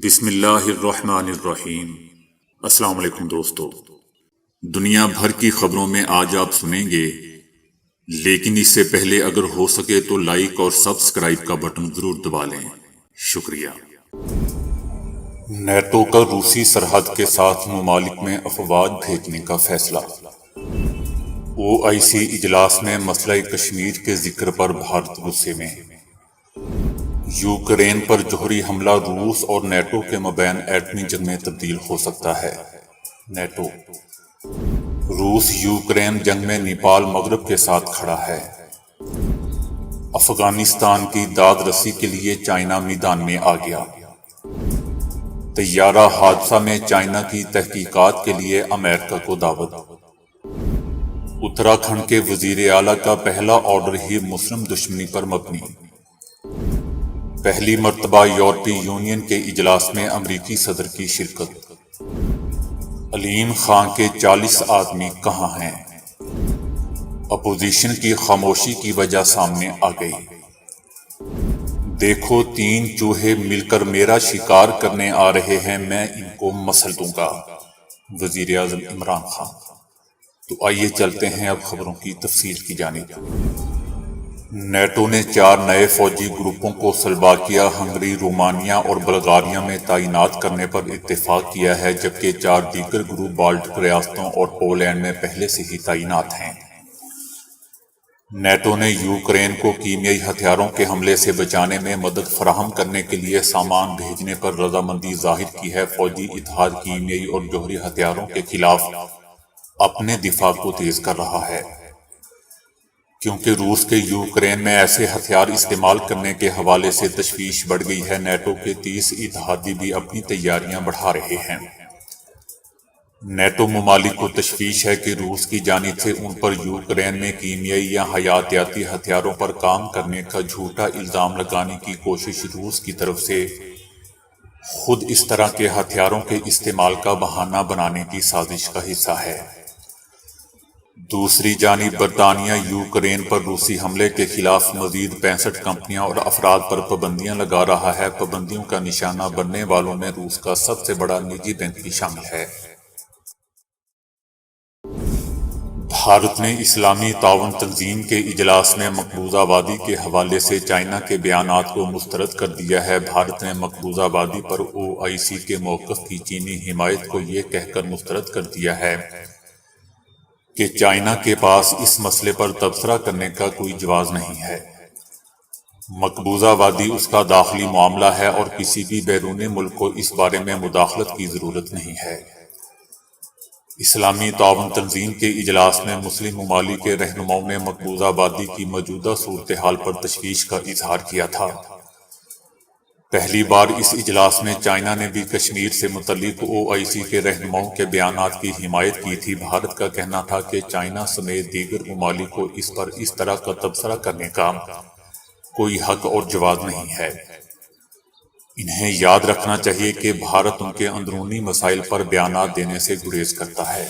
بسم اللہ الرحمن الرحیم۔ السلام علیکم دوستو، دنیا بھر کی خبروں میں آج آپ سنیں گے، لیکن اس سے پہلے اگر ہو سکے تو لائک اور سبسکرائب کا بٹن ضرور دبا لیں۔ شکریہ۔ نیٹو کا روسی سرحد کے ساتھ ممالک میں افواج بھیجنے کا فیصلہ۔ OIC اجلاس میں مسئلہ کشمیر کے ذکر پر بھارت غصے میں۔ یوکرین پر جوہری حملہ روس اور نیٹو کے مابین ایٹمی جنگ میں تبدیل ہو سکتا ہے۔ نیٹو۔ روس یوکرین جنگ میں نیپال مغرب کے ساتھ کھڑا ہے۔ افغانستان کی داد رسی کے لیے چائنا میدان میں آ گیا۔ طیارہ حادثہ میں چائنا کی تحقیقات کے لیے امریکہ کو دعوت۔ اتراکھنڈ کے وزیر اعلیٰ کا پہلا آرڈر ہی مسلم دشمنی پر مبنی۔ پہلی مرتبہ یورپی یونین کے اجلاس میں امریکی صدر کی شرکت۔ علیم خان کے 40 آدمی کہاں ہیں؟ اپوزیشن کی خاموشی کی وجہ سامنے آ گئی۔ دیکھو 3 چوہے مل کر میرا شکار کرنے آ رہے ہیں، میں ان کو مسل دوں گا۔ وزیر اعظم عمران خان۔ تو آئیے چلتے ہیں اب خبروں کی تفصیل کی جانب۔ نیٹو نے 4 نئے فوجی گروپوں کو سلوواکیہ، ہنگری، رومانیہ اور بلغاریہ میں تعینات کرنے پر اتفاق کیا ہے، جبکہ 4 دیگر گروپ بالٹک ریاستوں اور پولینڈ میں پہلے سے ہی تعینات ہیں۔ نیٹو نے یوکرین کو کیمیائی ہتھیاروں کے حملے سے بچانے میں مدد فراہم کرنے کے لیے سامان بھیجنے پر رضامندی ظاہر کی ہے۔ فوجی اتحاد کیمیائی اور جوہری ہتھیاروں کے خلاف اپنے دفاع کو تیز کر رہا ہے، کیونکہ روس کے یوکرین میں ایسے ہتھیار استعمال کرنے کے حوالے سے تشویش بڑھ گئی ہے۔ نیٹو کے 30 اتحادی بھی اپنی تیاریاں بڑھا رہے ہیں۔ نیٹو ممالک کو تشویش ہے کہ روس کی جانب سے ان پر یوکرین میں کیمیائی یا حیاتیاتی ہتھیاروں پر کام کرنے کا جھوٹا الزام لگانے کی کوشش روس کی طرف سے خود اس طرح کے ہتھیاروں کے استعمال کا بہانہ بنانے کی سازش کا حصہ ہے۔ دوسری جانب برطانیہ یوکرین پر روسی حملے کے خلاف مزید 65 کمپنیاں اور افراد پر پابندیاں لگا رہا ہے۔ پابندیوں کا نشانہ بننے والوں میں روس کا سب سے بڑا نجی بینک بھی شامل ہے۔ بھارت نے اسلامی تعاون تنظیم کے اجلاس میں مقبوضہ وادی کے حوالے سے چائنا کے بیانات کو مسترد کر دیا ہے۔ بھارت نے مقبوضہ وادی پر OIC کے موقف کی چینی حمایت کو یہ کہہ کر مسترد کر دیا ہے کہ چائنا کے پاس اس مسئلے پر تبصرہ کرنے کا کوئی جواز نہیں ہے۔ مقبوضہ وادی اس کا داخلی معاملہ ہے اور کسی بھی بیرونی ملک کو اس بارے میں مداخلت کی ضرورت نہیں ہے۔ اسلامی تعاون تنظیم کے اجلاس میں مسلم ممالک کے رہنماؤں نے مقبوضہ وادی کی موجودہ صورتحال پر تشویش کا اظہار کیا تھا۔ پہلی بار اس اجلاس میں چائنا نے بھی کشمیر سے متعلق OIC کے رہنماؤں کے بیانات کی حمایت کی تھی۔ بھارت کا کہنا تھا کہ چائنا سمیت دیگر ممالک کو اس پر اس طرح کا تبصرہ کرنے کا کوئی حق اور جواز نہیں ہے۔ انہیں یاد رکھنا چاہیے کہ بھارت ان کے اندرونی مسائل پر بیانات دینے سے گریز کرتا ہے۔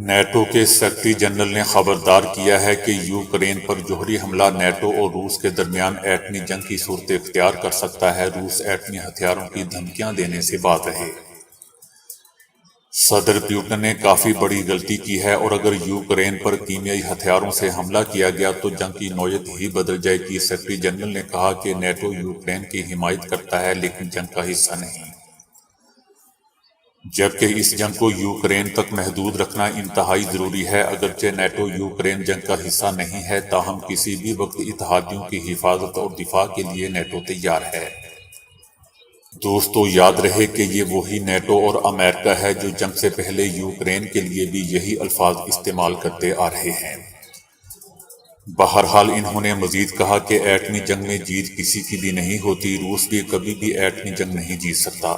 نیٹو کے سیکرٹری جنرل نے خبردار کیا ہے کہ یوکرین پر جوہری حملہ نیٹو اور روس کے درمیان ایٹمی جنگ کی صورت اختیار کر سکتا ہے۔ روس ایٹمی ہتھیاروں کی دھمکیاں دینے سے باز رہے۔ صدر پیوٹن نے کافی بڑی غلطی کی ہے اور اگر یوکرین پر کیمیائی ہتھیاروں سے حملہ کیا گیا تو جنگ کی نوعیت ہی بدل جائے گی۔ سیکرٹری جنرل نے کہا کہ نیٹو یوکرین کی حمایت کرتا ہے لیکن جنگ کا حصہ نہیں، جبکہ اس جنگ کو یوکرین تک محدود رکھنا انتہائی ضروری ہے۔ اگرچہ نیٹو یوکرین جنگ کا حصہ نہیں ہے، تاہم کسی بھی وقت اتحادیوں کی حفاظت اور دفاع کے لیے نیٹو تیار ہے۔ دوستو یاد رہے کہ یہ وہی نیٹو اور امریکہ ہے جو جنگ سے پہلے یوکرین کے لیے بھی یہی الفاظ استعمال کرتے آ رہے ہیں۔ بہرحال انہوں نے مزید کہا کہ ایٹمی جنگ میں جیت کسی کی بھی نہیں ہوتی، روس بھی کبھی بھی ایٹمی جنگ نہیں جیت سکتا۔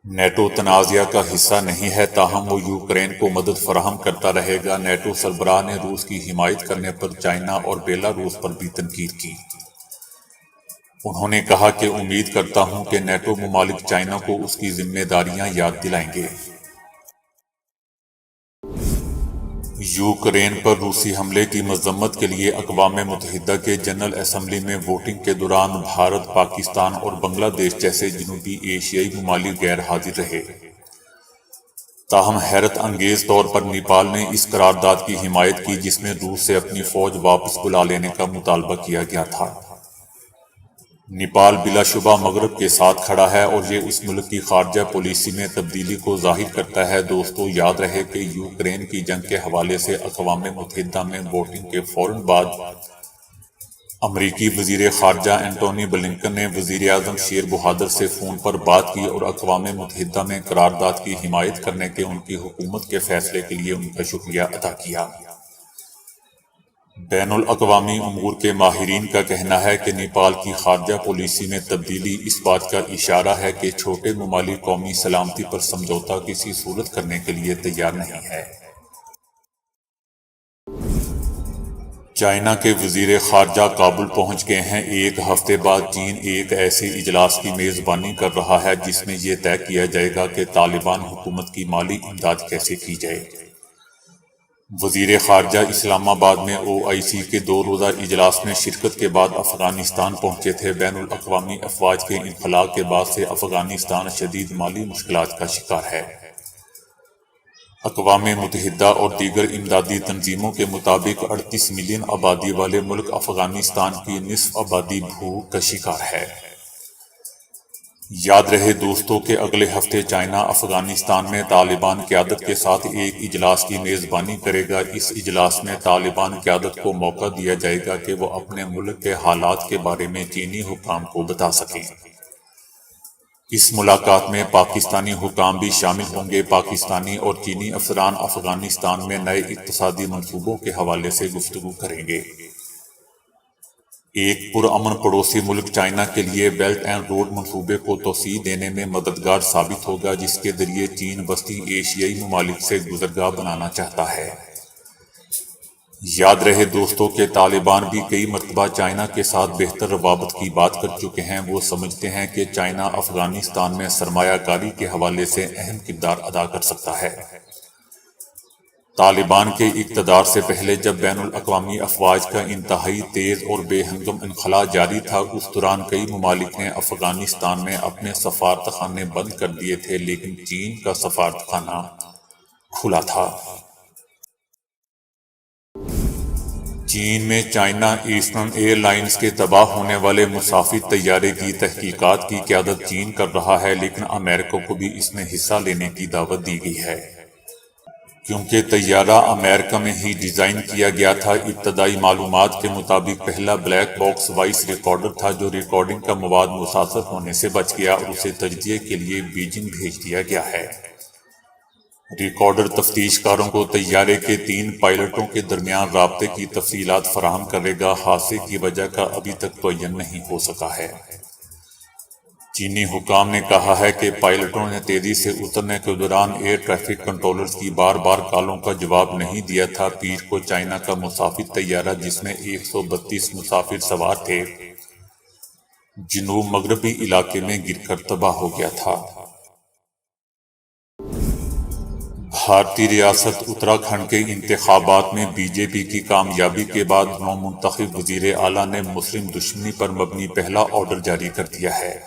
نیٹو تنازعہ کا حصہ نہیں ہے، تاہم وہ یوکرین کو مدد فراہم کرتا رہے گا۔ نیٹو سربراہ نے روس کی حمایت کرنے پر چائنا اور بیلاروس پر بھی تنقید کی۔ انہوں نے کہا کہ امید کرتا ہوں کہ نیٹو ممالک چائنا کو اس کی ذمہ داریاں یاد دلائیں گے۔ یوکرین پر روسی حملے کی مذمت کے لیے اقوام متحدہ کے جنرل اسمبلی میں ووٹنگ کے دوران بھارت، پاکستان اور بنگلہ دیش جیسے جنوبی ایشیائی ممالک غیر حاضر رہے۔ تاہم حیرت انگیز طور پر نیپال نے اس قرارداد کی حمایت کی جس میں روس سے اپنی فوج واپس بلا لینے کا مطالبہ کیا گیا تھا۔ نیپال بلا شبہ مغرب کے ساتھ کھڑا ہے اور یہ اس ملک کی خارجہ پالیسی میں تبدیلی کو ظاہر کرتا ہے۔ دوستو، یاد رہے کہ یوکرین کی جنگ کے حوالے سے اقوام متحدہ میں ووٹنگ کے فوراً بعد امریکی وزیر خارجہ اینٹونی بلنکن نے وزیر اعظم شیر بہادر سے فون پر بات کی اور اقوام متحدہ میں قرارداد کی حمایت کرنے کے ان کی حکومت کے فیصلے کے لیے ان کا شکریہ ادا کیا۔ بین الاقوامی امور کے ماہرین کا کہنا ہے کہ نیپال کی خارجہ پالیسی میں تبدیلی اس بات کا اشارہ ہے کہ چھوٹے ممالک قومی سلامتی پر سمجھوتہ کسی صورت کرنے کے لیے تیار نہیں ہے۔ چائنا کے وزیر خارجہ کابل پہنچ گئے ہیں۔ ایک ہفتے بعد چین ایک ایسے اجلاس کی میزبانی کر رہا ہے جس میں یہ طے کیا جائے گا کہ طالبان حکومت کی مالی امداد کیسے کی جائے۔ وزیر خارجہ اسلام آباد میں OIC کے 2 روزہ اجلاس میں شرکت کے بعد افغانستان پہنچے تھے۔ بین الاقوامی افواج کے انخلاء کے بعد سے افغانستان شدید مالی مشکلات کا شکار ہے۔ اقوام متحدہ اور دیگر امدادی تنظیموں کے مطابق 38 ملین آبادی والے ملک افغانستان کی نصف آبادی بھوک کا شکار ہے۔ یاد رہے دوستو کہ اگلے ہفتے چائنا افغانستان میں طالبان قیادت کے ساتھ ایک اجلاس کی میزبانی کرے گا۔ اس اجلاس میں طالبان قیادت کو موقع دیا جائے گا کہ وہ اپنے ملک کے حالات کے بارے میں چینی حکام کو بتا سکیں۔ اس ملاقات میں پاکستانی حکام بھی شامل ہوں گے۔ پاکستانی اور چینی افسران افغانستان میں نئے اقتصادی منصوبوں کے حوالے سے گفتگو کریں گے۔ ایک پرامن پڑوسی ملک چائنا کے لیے بیلٹ اینڈ روڈ منصوبے کو توسیع دینے میں مددگار ثابت ہوگا جس کے ذریعے چین وسطی ایشیائی ممالک سے گزرگاہ بنانا چاہتا ہے۔ یاد رہے دوستو کہ طالبان بھی کئی مرتبہ چائنا کے ساتھ بہتر روابط کی بات کر چکے ہیں۔ وہ سمجھتے ہیں کہ چائنا افغانستان میں سرمایہ کاری کے حوالے سے اہم کردار ادا کر سکتا ہے۔ طالبان کے اقتدار سے پہلے جب بین الاقوامی افواج کا انتہائی تیز اور بے ہنگم انخلاء جاری تھا، اس دوران کئی ممالک نے افغانستان میں اپنے سفارتخانے بند کر دیے تھے، لیکن چین کا سفارتخانہ کھلا تھا۔ چین میں چائنا ایسٹرن ایئر لائنز کے تباہ ہونے والے مسافر طیارے کی تحقیقات کی قیادت چین کر رہا ہے، لیکن امریکہ کو بھی اس میں حصہ لینے کی دعوت دی گئی ہے۔ کیونکہ طیارہ امریکہ میں ہی ڈیزائن کیا گیا تھا۔ ابتدائی معلومات کے مطابق پہلا بلیک باکس وائس ریکارڈر تھا جو ریکارڈنگ کا مواد متاثر ہونے سے بچ گیا اور اسے تجزیے کے لیے بیجنگ بھیج دیا گیا ہے۔ ریکارڈر تفتیش کاروں کو طیارے کے 3 پائلٹوں کے درمیان رابطے کی تفصیلات فراہم کرے گا۔ حادثے کی وجہ کا ابھی تک تعین نہیں ہو سکا ہے۔ چینی حکام نے کہا ہے کہ پائلٹوں نے تیزی سے اترنے کے دوران ایئر ٹریفک کنٹرولرز کی بار بار کالوں کا جواب نہیں دیا تھا۔ پیر کو چائنا کا مسافر طیارہ جس میں 132 مسافر سوار تھے، جنوب مغربی علاقے میں گر کر تباہ ہو گیا تھا۔ بھارتی ریاست اتراکھنڈ کے انتخابات میں BJP کی کامیابی کے بعد نومنتخب وزیر اعلیٰ نے مسلم دشمنی پر مبنی پہلا آرڈر جاری کر دیا ہے۔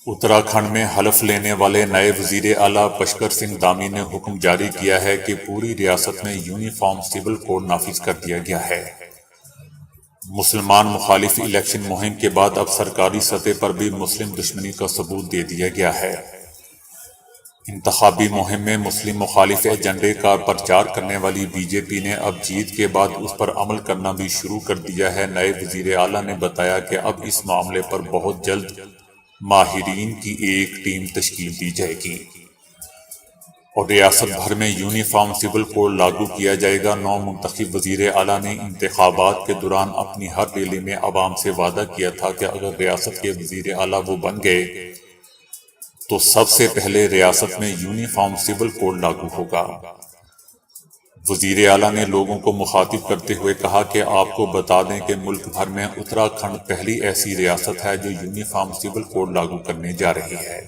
اتراکھنڈ میں حلف لینے والے نئے وزیر اعلیٰ پشکر سنگھ دامی نے حکم جاری کیا ہے کہ پوری ریاست میں یونیفارم سول کوڈ نافذ کر دیا گیا ہے۔ مسلمان مخالف الیکشن مہم کے بعد اب سرکاری سطح پر بھی مسلم دشمنی کا ثبوت دے دیا گیا ہے۔ انتخابی مہم میں مسلم مخالف ایجنڈے کا پرچار کرنے والی BJP نے اب جیت کے بعد اس پر عمل کرنا بھی شروع کر دیا ہے۔ نئے وزیر اعلیٰ نے بتایا کہ اب اس معاملے پر بہت جلد ماہرین کی ایک ٹیم تشکیل دی جائے گی اور ریاست بھر میں یونیفارم سول کوڈ لاگو کیا جائے گا۔ نومنتخب وزیر اعلیٰ نے انتخابات کے دوران اپنی ہر ریلی میں عوام سے وعدہ کیا تھا کہ اگر ریاست کے وزیر اعلیٰ وہ بن گئے تو سب سے پہلے ریاست میں یونیفارم سول کوڈ لاگو ہوگا۔ وزیر اعلیٰ نے لوگوں کو مخاطب کرتے ہوئے کہا کہ آپ کو بتا دیں کہ ملک بھر میں اتراکھنڈ پہلی ایسی ریاست ہے جو یونیفارم سول کوڈ لاگو کرنے جا رہی ہے۔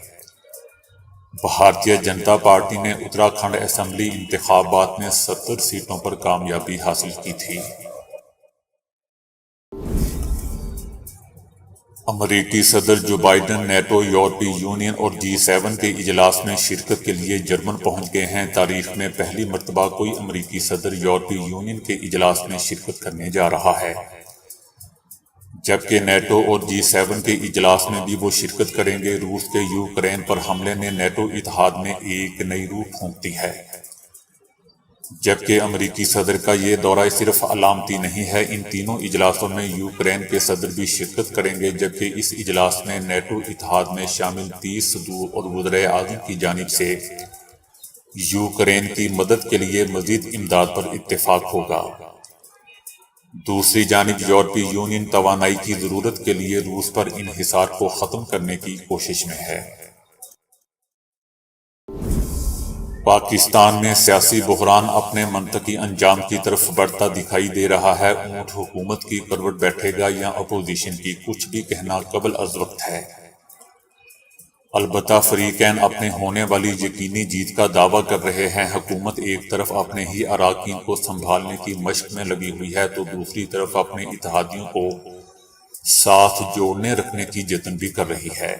بھارتیہ جنتا پارٹی نے اتراکھنڈ اسمبلی انتخابات میں 70 سیٹوں پر کامیابی حاصل کی تھی۔ امریکی صدر جو بائیڈن نیٹو، یورپی یونین اور G7 کے اجلاس میں شرکت کے لیے جرمن پہنچ گئے ہیں۔ تاریخ میں پہلی مرتبہ کوئی امریکی صدر یورپی یونین کے اجلاس میں شرکت کرنے جا رہا ہے، جبکہ نیٹو اور G7 کے اجلاس میں بھی وہ شرکت کریں گے۔ روس کے یوکرین پر حملے نے نیٹو اتحاد میں ایک نئی روح پھونک دی ہے، جبکہ امریکی صدر کا یہ دورہ صرف علامتی نہیں ہے۔ ان تینوں اجلاسوں میں یوکرین کے صدر بھی شرکت کریں گے، جبکہ اس اجلاس میں نیٹو اتحاد میں شامل 30 صدور اور وزرائے اعظم کی جانب سے یوکرین کی مدد کے لیے مزید امداد پر اتفاق ہوگا۔ دوسری جانب یورپی یونین توانائی کی ضرورت کے لیے روس پر انحصار کو ختم کرنے کی کوشش میں ہے۔ پاکستان میں سیاسی بحران اپنے منطقی انجام کی طرف بڑھتا دکھائی دے رہا ہے۔ اونٹ حکومت کی کروٹ بیٹھے گا یا اپوزیشن کی، کچھ بھی کہنا قبل از وقت ہے۔ البتہ فریقین اپنے ہونے والی یقینی جیت کا دعویٰ کر رہے ہیں۔ حکومت ایک طرف اپنے ہی اراکین کو سنبھالنے کی مشق میں لگی ہوئی ہے تو دوسری طرف اپنے اتحادیوں کو ساتھ جوڑنے رکھنے کی جتن بھی کر رہی ہے۔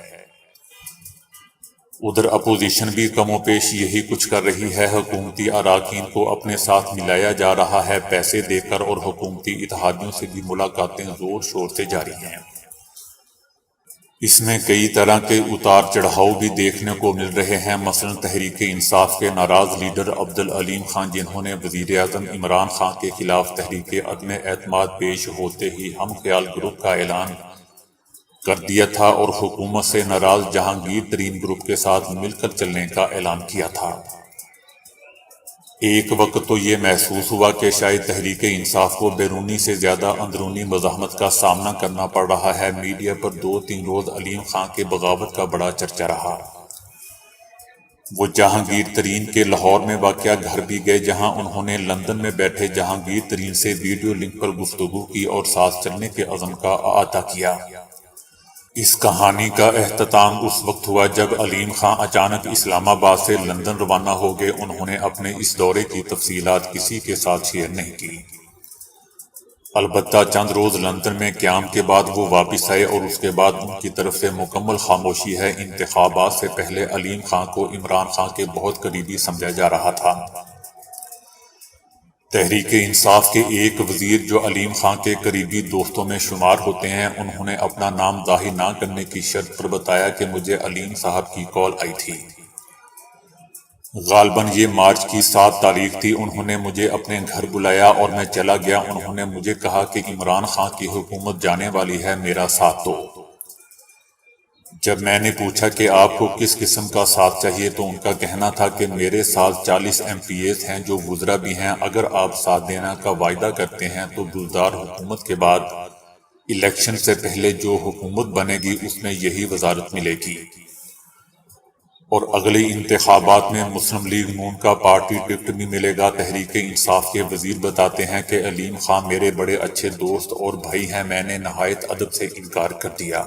ادھر اپوزیشن بھی کم و بیش یہی کچھ کر رہی ہے۔ حکومتی اراکین کو اپنے ساتھ ملایا جا رہا ہے پیسے دے کر، اور حکومتی اتحادیوں سے بھی ملاقاتیں زور شور سے جاری ہیں۔ اس میں کئی طرح کے اتار چڑھاؤ بھی دیکھنے کو مل رہے ہیں۔ مثلا تحریک انصاف کے ناراض لیڈر عبدالعلیم خان، جنہوں نے وزیر اعظم عمران خان کے خلاف تحریک عدم اعتماد پیش ہوتے ہی ہم خیال گروپ کا اعلان کر دیا تھا اور حکومت سے ناراض جہانگیر ترین گروپ کے ساتھ مل کر چلنے کا اعلان کیا تھا۔ ایک وقت تو یہ محسوس ہوا کہ شاید تحریک انصاف کو بیرونی سے زیادہ اندرونی مزاحمت کا سامنا کرنا پڑ رہا ہے۔ میڈیا پر 2-3 روز علیم خان کے بغاوت کا بڑا چرچا رہا۔ وہ جہانگیر ترین کے لاہور میں واقع گھر بھی گئے، جہاں انہوں نے لندن میں بیٹھے جہانگیر ترین سے ویڈیو لنک پر گفتگو کی اور ساتھ چلنے کے عزم کا اعادہ کیا۔ اس کہانی کا اختتام اس وقت ہوا جب علیم خان اچانک اسلام آباد سے لندن روانہ ہو گئے۔ انہوں نے اپنے اس دورے کی تفصیلات کسی کے ساتھ شیئر نہیں کی۔ البتہ چند روز لندن میں قیام کے بعد وہ واپس آئے اور اس کے بعد ان کی طرف سے مکمل خاموشی ہے۔ انتخابات سے پہلے علیم خان کو عمران خان کے بہت قریبی سمجھا جا رہا تھا۔ تحریک انصاف کے ایک وزیر جو علیم خان کے قریبی دوستوں میں شمار ہوتے ہیں، انہوں نے اپنا نام ظاہر نہ کرنے کی شرط پر بتایا کہ مجھے علیم صاحب کی کال آئی تھی۔ غالباً یہ مارچ کی 7 تاریخ تھی۔ انہوں نے مجھے اپنے گھر بلایا اور میں چلا گیا۔ انہوں نے مجھے کہا کہ عمران خان کی حکومت جانے والی ہے، میرا ساتھ دو۔ جب میں نے پوچھا کہ آپ کو کس قسم کا ساتھ چاہیے تو ان کا کہنا تھا کہ میرے ساتھ 40 MPs ہیں جو وزراء بھی ہیں۔ اگر آپ ساتھ دینا کا وعدہ کرتے ہیں تو بزدار حکومت کے بعد الیکشن سے پہلے جو حکومت بنے گی اس میں یہی وزارت ملے گی، اور اگلی انتخابات میں مسلم لیگ نون کا پارٹی ٹکٹ بھی ملے گا۔ تحریک انصاف کے وزیر بتاتے ہیں کہ علیم خان میرے بڑے اچھے دوست اور بھائی ہیں۔ میں نے نہایت ادب سے انکار کر دیا۔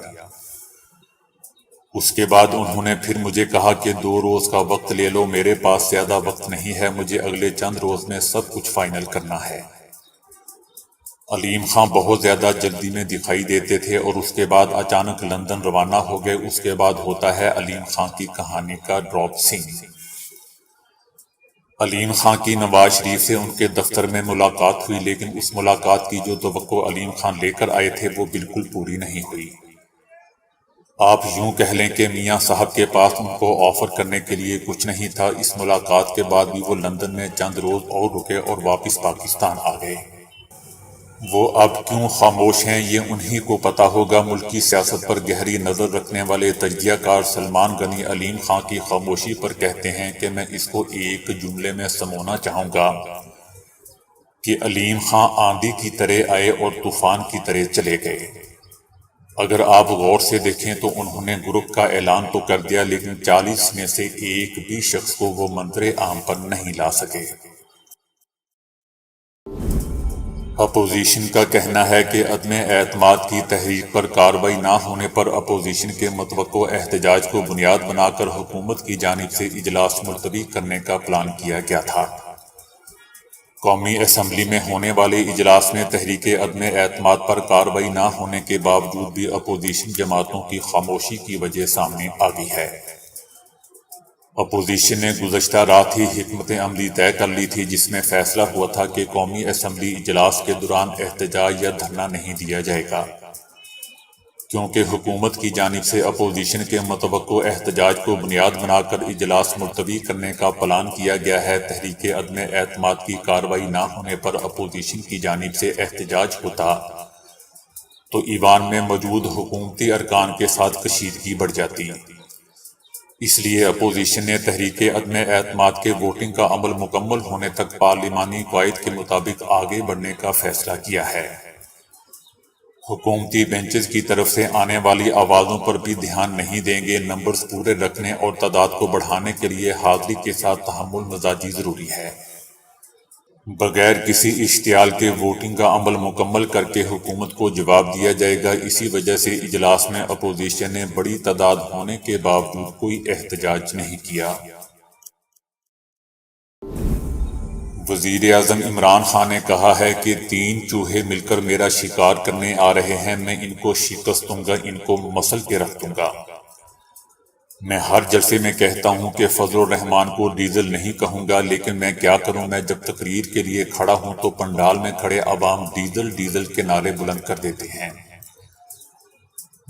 اس کے بعد انہوں نے پھر مجھے کہا کہ 2 روز کا وقت لے لو، میرے پاس زیادہ وقت نہیں ہے، مجھے اگلے چند روز میں سب کچھ فائنل کرنا ہے۔ علیم خان بہت زیادہ جلدی میں دکھائی دیتے تھے اور اس کے بعد اچانک لندن روانہ ہو گئے۔ اس کے بعد ہوتا ہے علیم خان کی کہانی کا ڈراپ سین۔ علیم خان کی نواز شریف سے ان کے دفتر میں ملاقات ہوئی، لیکن اس ملاقات کی جو توقع علیم خان لے کر آئے تھے وہ بالکل پوری نہیں ہوئی۔ آپ یوں کہہ لیں کہ میاں صاحب کے پاس ان کو آفر کرنے کے لیے کچھ نہیں تھا۔ اس ملاقات کے بعد بھی وہ لندن میں چند روز اور رکے اور واپس پاکستان آ گئے۔ وہ اب کیوں خاموش ہیں یہ انہی کو پتہ ہوگا۔ ملکی سیاست پر گہری نظر رکھنے والے تجزیہ کار سلمان غنی علیم خان کی خاموشی پر کہتے ہیں کہ میں اس کو ایک جملے میں سمونا چاہوں گا کہ علیم خان آندھی کی طرح آئے اور طوفان کی طرح چلے گئے۔ اگر آپ غور سے دیکھیں تو انہوں نے گروپ کا اعلان تو کر دیا، لیکن 40 میں سے ایک بھی شخص کو وہ منظر عام پر نہیں لا سکے۔ اپوزیشن کا کہنا ہے کہ عدم اعتماد کی تحریک پر کارروائی نہ ہونے پر اپوزیشن کے متوقع احتجاج کو بنیاد بنا کر حکومت کی جانب سے اجلاس ملتوی کرنے کا پلان کیا گیا تھا۔ قومی اسمبلی میں ہونے والے اجلاس میں تحریک عدم اعتماد پر کارروائی نہ ہونے کے باوجود بھی اپوزیشن جماعتوں کی خاموشی کی وجہ سامنے آ گئی ہے۔ اپوزیشن نے گزشتہ رات ہی حکمت عملی طے کر لی تھی، جس میں فیصلہ ہوا تھا کہ قومی اسمبلی اجلاس کے دوران احتجاج یا دھرنا نہیں دیا جائے گا، کیونکہ حکومت کی جانب سے اپوزیشن کے متوقع احتجاج کو بنیاد بنا کر اجلاس ملتوی کرنے کا پلان کیا گیا ہے۔ تحریک عدم اعتماد کی کارروائی نہ ہونے پر اپوزیشن کی جانب سے احتجاج ہوتا تو ایوان میں موجود حکومتی ارکان کے ساتھ کشیدگی بڑھ جاتی۔ اس لیے اپوزیشن نے تحریک عدم اعتماد کے ووٹنگ کا عمل مکمل ہونے تک پارلیمانی قواعد کے مطابق آگے بڑھنے کا فیصلہ کیا ہے۔ حکومتی بینچز کی طرف سے آنے والی آوازوں پر بھی دھیان نہیں دیں گے۔ نمبرز پورے رکھنے اور تعداد کو بڑھانے کے لیے حاضری کے ساتھ تحمل مزاجی ضروری ہے۔ بغیر کسی اشتعال کے ووٹنگ کا عمل مکمل کر کے حکومت کو جواب دیا جائے گا۔ اسی وجہ سے اجلاس میں اپوزیشن نے بڑی تعداد ہونے کے باوجود کوئی احتجاج نہیں کیا۔ وزیر اعظم عمران خان نے کہا ہے کہ 3 چوہے مل کر میرا شکار کرنے آ رہے ہیں، میں ان کو شکست دوں گا، ان کو مسل کے رکھ دوں گا۔ میں ہر جلسے میں کہتا ہوں کہ فضل الرحمان کو ڈیزل نہیں کہوں گا، لیکن میں کیا کروں، میں جب تقریر کے لیے کھڑا ہوں تو پنڈال میں کھڑے عوام ڈیزل ڈیزل کے نعرے بلند کر دیتے ہیں۔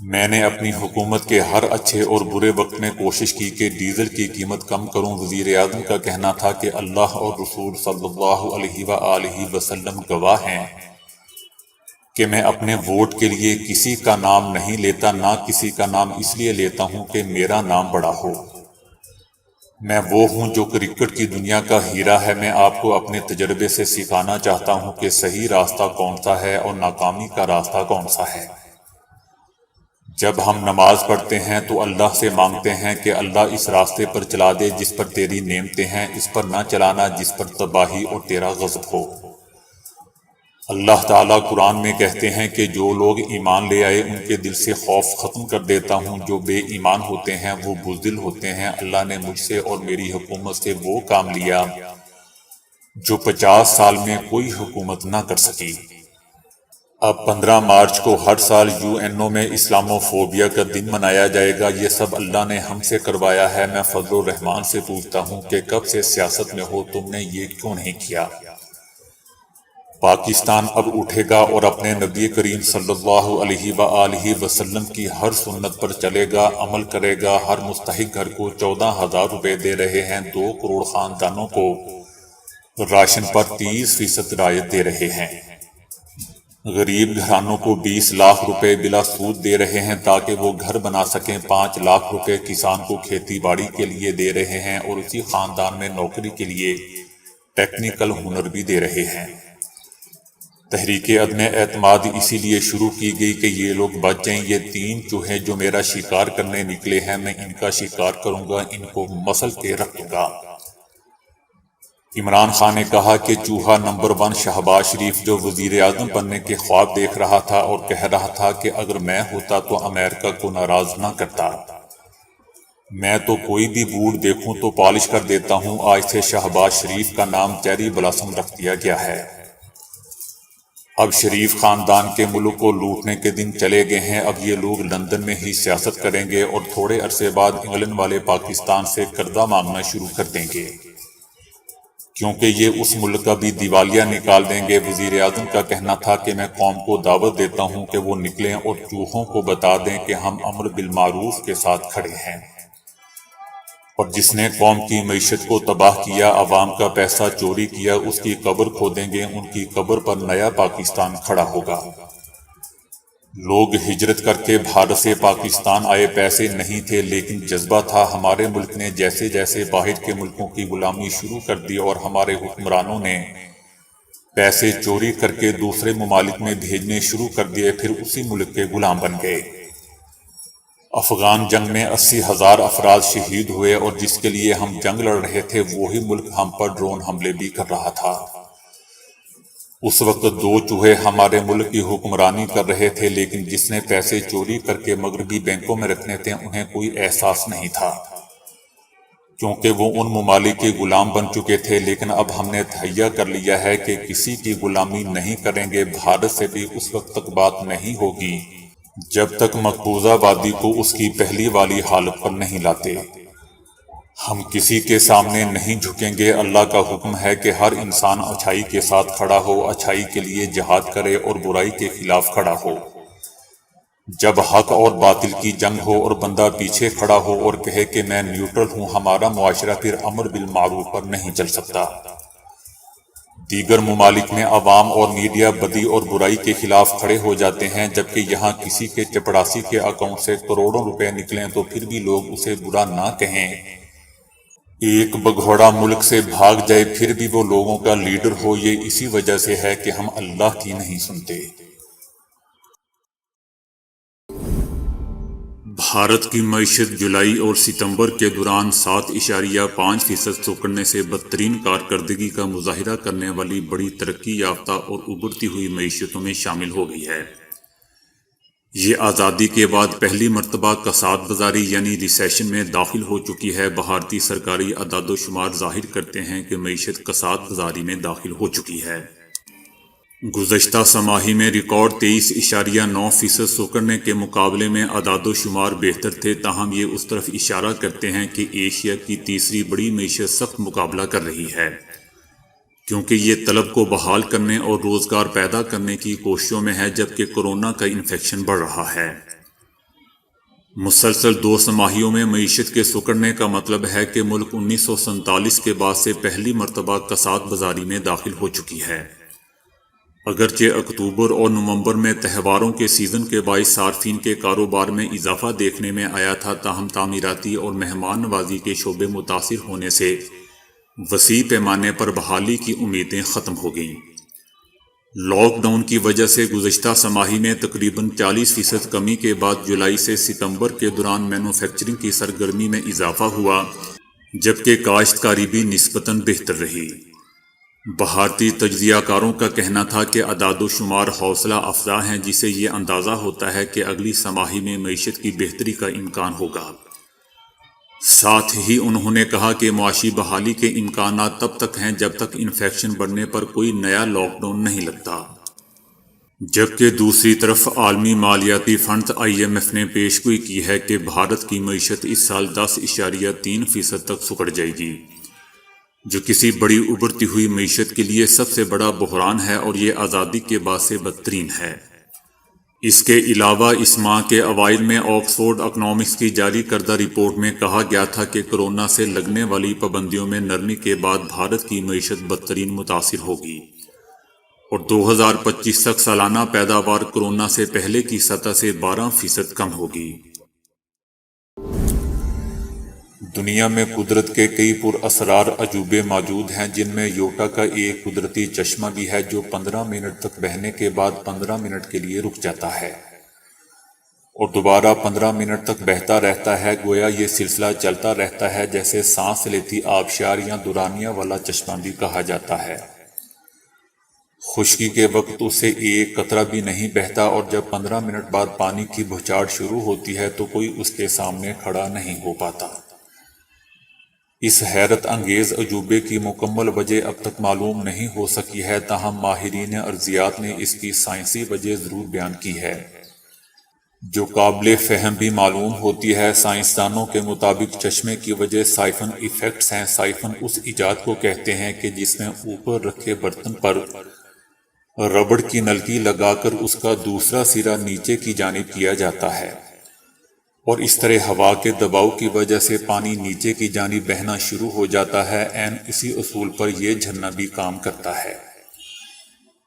میں نے اپنی حکومت کے ہر اچھے اور برے وقت میں کوشش کی کہ ڈیزل کی قیمت کم کروں۔ وزیر اعظم کا کہنا تھا کہ اللہ اور رسول صلی اللہ علیہ وآلہ وسلم گواہ ہیں کہ میں اپنے ووٹ کے لیے کسی کا نام نہیں لیتا، نہ کسی کا نام اس لیے لیتا ہوں کہ میرا نام بڑا ہو۔ میں وہ ہوں جو کرکٹ کی دنیا کا ہیرا ہے۔ میں آپ کو اپنے تجربے سے سکھانا چاہتا ہوں کہ صحیح راستہ کون سا ہے اور ناکامی کا راستہ کون سا ہے۔ جب ہم نماز پڑھتے ہیں تو اللہ سے مانگتے ہیں کہ اللہ اس راستے پر چلا دے جس پر تیری نعمتیں ہیں، اس پر نہ چلانا جس پر تباہی اور تیرا غضب ہو۔ اللہ تعالیٰ قرآن میں کہتے ہیں کہ جو لوگ ایمان لے آئے ان کے دل سے خوف ختم کر دیتا ہوں، جو بے ایمان ہوتے ہیں وہ بزدل ہوتے ہیں۔ اللہ نے مجھ سے اور میری حکومت سے وہ کام لیا جو 50 سال میں کوئی حکومت نہ کر سکی۔ اب 15 مارچ کو ہر سال UN میں اسلاموفوبیا کا دن منایا جائے گا۔ یہ سب اللہ نے ہم سے کروایا ہے۔ میں فضل الرحمان سے پوچھتا ہوں کہ کب سے سیاست میں ہو، تم نے یہ کیوں نہیں کیا؟ پاکستان اب اٹھے گا اور اپنے نبی کریم صلی اللہ علیہ وآلہ وسلم کی ہر سنت پر چلے گا، عمل کرے گا۔ ہر مستحق گھر کو 14,000 روپے دے رہے ہیں۔ 2 کروڑ خاندانوں کو راشن پر 30% رعایت دے رہے ہیں۔ غریب گھرانوں کو 20 لاکھ روپے بلا سود دے رہے ہیں تاکہ وہ گھر بنا سکیں۔ 5 لاکھ روپے کسان کو کھیتی باڑی کے لیے دے رہے ہیں اور اسی خاندان میں نوکری کے لیے ٹیکنیکل ہنر بھی دے رہے ہیں۔ تحریک عدم اعتماد اسی لیے شروع کی گئی کہ یہ لوگ بچ جائیں۔ یہ 3 چوہے جو میرا شکار کرنے نکلے ہیں، میں ان کا شکار کروں گا، ان کو مسل کے رکھ دوں گا۔ عمران خان نے کہا کہ چوہا نمبر 1 شہباز شریف، جو وزیر اعظم بننے کے خواب دیکھ رہا تھا اور کہہ رہا تھا کہ اگر میں ہوتا تو امریکہ کو ناراض نہ کرتا، میں تو کوئی بھی بوٹ دیکھوں تو پالش کر دیتا ہوں۔ آج سے شہباز شریف کا نام چیری بلاسم رکھ دیا گیا ہے۔ اب شریف خاندان کے ملک کو لوٹنے کے دن چلے گئے ہیں۔ اب یہ لوگ لندن میں ہی سیاست کریں گے اور تھوڑے عرصے بعد انگلینڈ والے پاکستان سے قرضہ مانگنا شروع کر دیں گے، کیونکہ یہ اس ملک کا بھی دیوالیہ نکال دیں گے۔ وزیر اعظم کا کہنا تھا کہ میں قوم کو دعوت دیتا ہوں کہ وہ نکلیں اور چوہوں کو بتا دیں کہ ہم امر بالمعروف کے ساتھ کھڑے ہیں، اور جس نے قوم کی معیشت کو تباہ کیا، عوام کا پیسہ چوری کیا، اس کی قبر کھودیں گے۔ ان کی قبر پر نیا پاکستان کھڑا ہوگا۔ لوگ ہجرت کر کے بھارت سے پاکستان آئے، پیسے نہیں تھے لیکن جذبہ تھا۔ ہمارے ملک نے جیسے جیسے باہر کے ملکوں کی غلامی شروع کر دی اور ہمارے حکمرانوں نے پیسے چوری کر کے دوسرے ممالک میں بھیجنے شروع کر دیے، پھر اسی ملک کے غلام بن گئے۔ افغان جنگ میں 80,000 افراد شہید ہوئے اور جس کے لیے ہم جنگ لڑ رہے تھے وہی ملک ہم پر ڈرون حملے بھی کر رہا تھا۔ اس وقت 2 چوہے ہمارے ملک کی حکمرانی کر رہے تھے، لیکن جس نے پیسے چوری کر کے مغربی بینکوں میں رکھنے تھے انہیں کوئی احساس نہیں تھا، کیونکہ وہ ان ممالک کے غلام بن چکے تھے۔ لیکن اب ہم نے تہیہ کر لیا ہے کہ کسی کی غلامی نہیں کریں گے۔ بھارت سے بھی اس وقت تک بات نہیں ہوگی جب تک مقبوضہ آبادی کو اس کی پہلی والی حالت پر نہیں لاتے۔ ہم کسی کے سامنے نہیں جھکیں گے۔ اللہ کا حکم ہے کہ ہر انسان اچھائی کے ساتھ کھڑا ہو، اچھائی کے لیے جہاد کرے اور برائی کے خلاف کھڑا ہو۔ جب حق اور باطل کی جنگ ہو اور بندہ پیچھے کھڑا ہو اور کہے کہ میں نیوٹرل ہوں، ہمارا معاشرہ پھر امر بالمعروف پر نہیں چل سکتا۔ دیگر ممالک میں عوام اور میڈیا بدی اور برائی کے خلاف کھڑے ہو جاتے ہیں، جبکہ یہاں کسی کے چپڑاسی کے اکاؤنٹ سے کروڑوں روپے نکلیں تو پھر بھی لوگ اسے برا نہ کہیں۔ ایک بگھوڑا ملک سے بھاگ جائے پھر بھی وہ لوگوں کا لیڈر ہو۔ یہ اسی وجہ سے ہے کہ ہم اللہ کی نہیں سنتے۔ بھارت کی معیشت جولائی اور ستمبر کے دوران 7.5% سکڑنے سے بدترین کارکردگی کا مظاہرہ کرنے والی بڑی ترقی یافتہ اور ابھرتی ہوئی معیشتوں میں شامل ہو گئی ہے۔ یہ آزادی کے بعد پہلی مرتبہ کساد بازاری یعنی ریسیشن میں داخل ہو چکی ہے۔ بھارتی سرکاری اعداد و شمار ظاہر کرتے ہیں کہ معیشت کساد بازاری میں داخل ہو چکی ہے۔ گزشتہ سہ ماہی میں ریکارڈ 23.9% سکڑنے کے مقابلے میں اعداد و شمار بہتر تھے، تاہم یہ اس طرف اشارہ کرتے ہیں کہ ایشیا کی تیسری بڑی معیشت سخت مقابلہ کر رہی ہے، کیونکہ یہ طلب کو بحال کرنے اور روزگار پیدا کرنے کی کوششوں میں ہے، جبکہ کورونا کا انفیکشن بڑھ رہا ہے۔ مسلسل 2 سہ ماہیوں میں معیشت کے سکڑنے کا مطلب ہے کہ ملک 1947 کے بعد سے پہلی مرتبہ کساد بازاری میں داخل ہو چکی ہے۔ اگرچہ اکتوبر اور نومبر میں تہواروں کے سیزن کے باعث صارفین کے کاروبار میں اضافہ دیکھنے میں آیا تھا، تاہم تعمیراتی اور مہمان نوازی کے شعبے متاثر ہونے سے وسیع پیمانے پر بحالی کی امیدیں ختم ہو گئیں۔ لاک ڈاؤن کی وجہ سے گزشتہ سہ ماہی میں تقریباً 40% کمی کے بعد جولائی سے ستمبر کے دوران مینوفیکچرنگ کی سرگرمی میں اضافہ ہوا، جبکہ کاشتکاری بھی نسبتاً بہتر رہی۔ بھارتی تجزیہ کاروں کا کہنا تھا کہ اعداد و شمار حوصلہ افزا ہیں، جس سے یہ اندازہ ہوتا ہے کہ اگلی سہ ماہی میں معیشت کی بہتری کا امکان ہوگا۔ ساتھ ہی انہوں نے کہا کہ معاشی بحالی کے امکانات تب تک ہیں جب تک انفیکشن بڑھنے پر کوئی نیا لاک ڈاؤن نہیں لگتا۔ جبکہ دوسری طرف عالمی مالیاتی فنڈ IMF نے پیشگوئی کی ہے کہ بھارت کی معیشت اس سال 10.3% تک سکڑ جائے گی، جو کسی بڑی ابھرتی ہوئی معیشت کے لیے سب سے بڑا بحران ہے اور یہ آزادی کے بعد سے بدترین ہے۔ اس کے علاوہ اس ماہ کے اوائل میں آکسفورڈ اکنامکس کی جاری کردہ رپورٹ میں کہا گیا تھا کہ کورونا سے لگنے والی پابندیوں میں نرمی کے بعد بھارت کی معیشت بدترین متاثر ہوگی اور 2025 تک سالانہ پیداوار کورونا سے پہلے کی سطح سے 12% کم ہوگی۔ دنیا میں قدرت کے کئی پراسرار عجوبے موجود ہیں، جن میں یوٹا کا ایک قدرتی چشمہ بھی ہے جو 15 منٹ تک بہنے کے بعد 15 منٹ کے لیے رک جاتا ہے اور دوبارہ 15 منٹ تک بہتا رہتا ہے۔ گویا یہ سلسلہ چلتا رہتا ہے، جیسے سانس لیتی آبشار یا دورانیہ والا چشمہ بھی کہا جاتا ہے۔ خشکی کے وقت اسے ایک قطرہ بھی نہیں بہتا اور جب 15 منٹ بعد پانی کی بھوچاڑ شروع ہوتی ہے تو کوئی اس کے سامنے کھڑا نہیں ہو پاتا۔ اس حیرت انگیز عجوبے کی مکمل وجہ اب تک معلوم نہیں ہو سکی ہے، تاہم ماہرین ارضیات نے اس کی سائنسی وجہ ضرور بیان کی ہے، جو قابل فہم بھی معلوم ہوتی ہے۔ سائنسدانوں کے مطابق چشمے کی وجہ سائفن ایفیکٹس ہیں۔ سائفن اس ایجاد کو کہتے ہیں کہ جس میں اوپر رکھے برتن پر ربڑ کی نلکی لگا کر اس کا دوسرا سرا نیچے کی جانب کیا جاتا ہے اور اس طرح ہوا کے دباؤ کی وجہ سے پانی نیچے کی جانب بہنا شروع ہو جاتا ہے۔ عین اسی اصول پر یہ جھرنا بھی کام کرتا ہے۔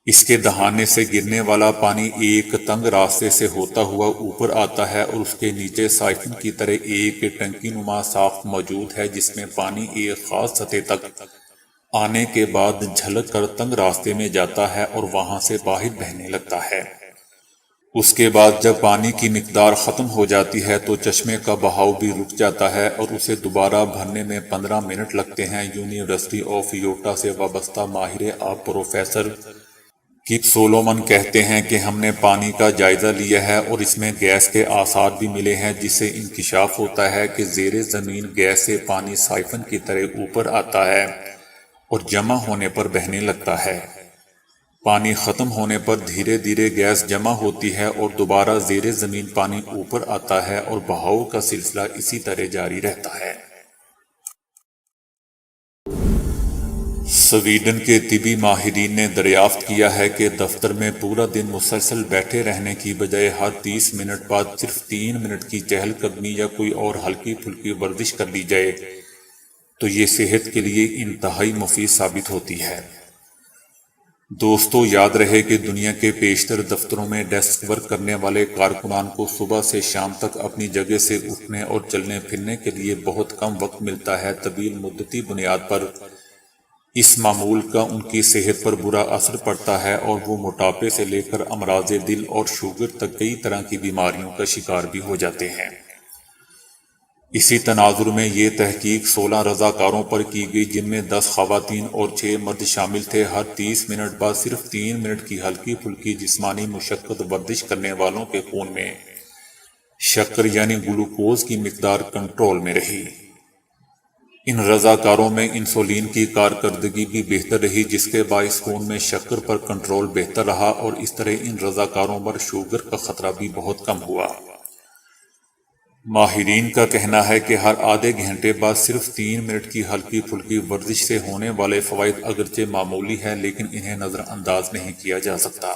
اس کے دہانے سے گرنے والا پانی ایک تنگ راستے سے ہوتا ہوا اوپر آتا ہے اور اس کے نیچے سائفن کی طرح ایک ٹنکی نما ساخت موجود ہے، جس میں پانی ایک خاص سطح تک آنے کے بعد جھلک کر تنگ راستے میں جاتا ہے اور وہاں سے باہر بہنے لگتا ہے۔ اس کے بعد جب پانی کی مقدار ختم ہو جاتی ہے تو چشمے کا بہاؤ بھی رک جاتا ہے اور اسے دوبارہ بھرنے میں 15 منٹ لگتے ہیں۔ یونیورسٹی آف یوٹا سے وابستہ ماہر آب پروفیسر سولومن کہتے ہیں کہ ہم نے پانی کا جائزہ لیا ہے اور اس میں گیس کے آثار بھی ملے ہیں، جس سے انکشاف ہوتا ہے کہ زیر زمین گیس سے پانی سائفن کی طرح اوپر آتا ہے اور جمع ہونے پر بہنے لگتا ہے۔ پانی ختم ہونے پر دھیرے دھیرے گیس جمع ہوتی ہے اور دوبارہ زیر زمین پانی اوپر آتا ہے اور بہاؤ کا سلسلہ اسی طرح جاری رہتا ہے۔ سویڈن کے طبی ماہرین نے دریافت کیا ہے کہ دفتر میں پورا دن مسلسل بیٹھے رہنے کی بجائے ہر 30 منٹ بعد صرف 3 منٹ کی چہل قدمی یا کوئی اور ہلکی پھلکی ورزش کر لی جائے تو یہ صحت کے لیے انتہائی مفید ثابت ہوتی ہے۔ دوستو، یاد رہے کہ دنیا کے بیشتر دفتروں میں ڈیسک ورک کرنے والے کارکنان کو صبح سے شام تک اپنی جگہ سے اٹھنے اور چلنے پھرنے کے لیے بہت کم وقت ملتا ہے۔ طویل مدتی بنیاد پر اس معمول کا ان کی صحت پر برا اثر پڑتا ہے اور وہ موٹاپے سے لے کر امراض دل اور شوگر تک کئی طرح کی بیماریوں کا شکار بھی ہو جاتے ہیں۔ اسی تناظر میں یہ تحقیق 16 رضاکاروں پر کی گئی، جن میں 10 خواتین اور 6 مرد شامل تھے۔ ہر 30 منٹ بعد صرف 3 منٹ کی ہلکی پھلکی جسمانی مشقت ورزش کرنے والوں کے خون میں شکر یعنی گلوکوز کی مقدار کنٹرول میں رہی۔ ان رضاکاروں میں انسولین کی کارکردگی بھی بہتر رہی، جس کے باعث خون میں شکر پر کنٹرول بہتر رہا اور اس طرح ان رضاکاروں پر شوگر کا خطرہ بھی بہت کم ہوا۔ ماہرین کا کہنا ہے کہ ہر آدھے گھنٹے بعد صرف 3 منٹ کی ہلکی پھلکی ورزش سے ہونے والے فوائد اگرچہ معمولی ہیں، لیکن انہیں نظر انداز نہیں کیا جا سکتا۔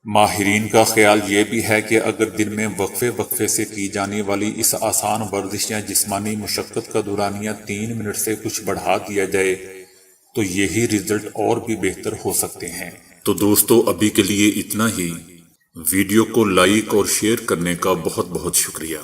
ماہرین کا خیال یہ بھی ہے کہ اگر دن میں وقفے وقفے سے کی جانے والی اس آسان ورزش یا جسمانی مشقت کا دورانیہ 3 منٹ سے کچھ بڑھا دیا جائے تو یہی رزلٹ اور بھی بہتر ہو سکتے ہیں۔ تو دوستو، ابھی کے لیے اتنا ہی۔ ویڈیو کو لائک اور شیئر کرنے کا بہت بہت شکریہ۔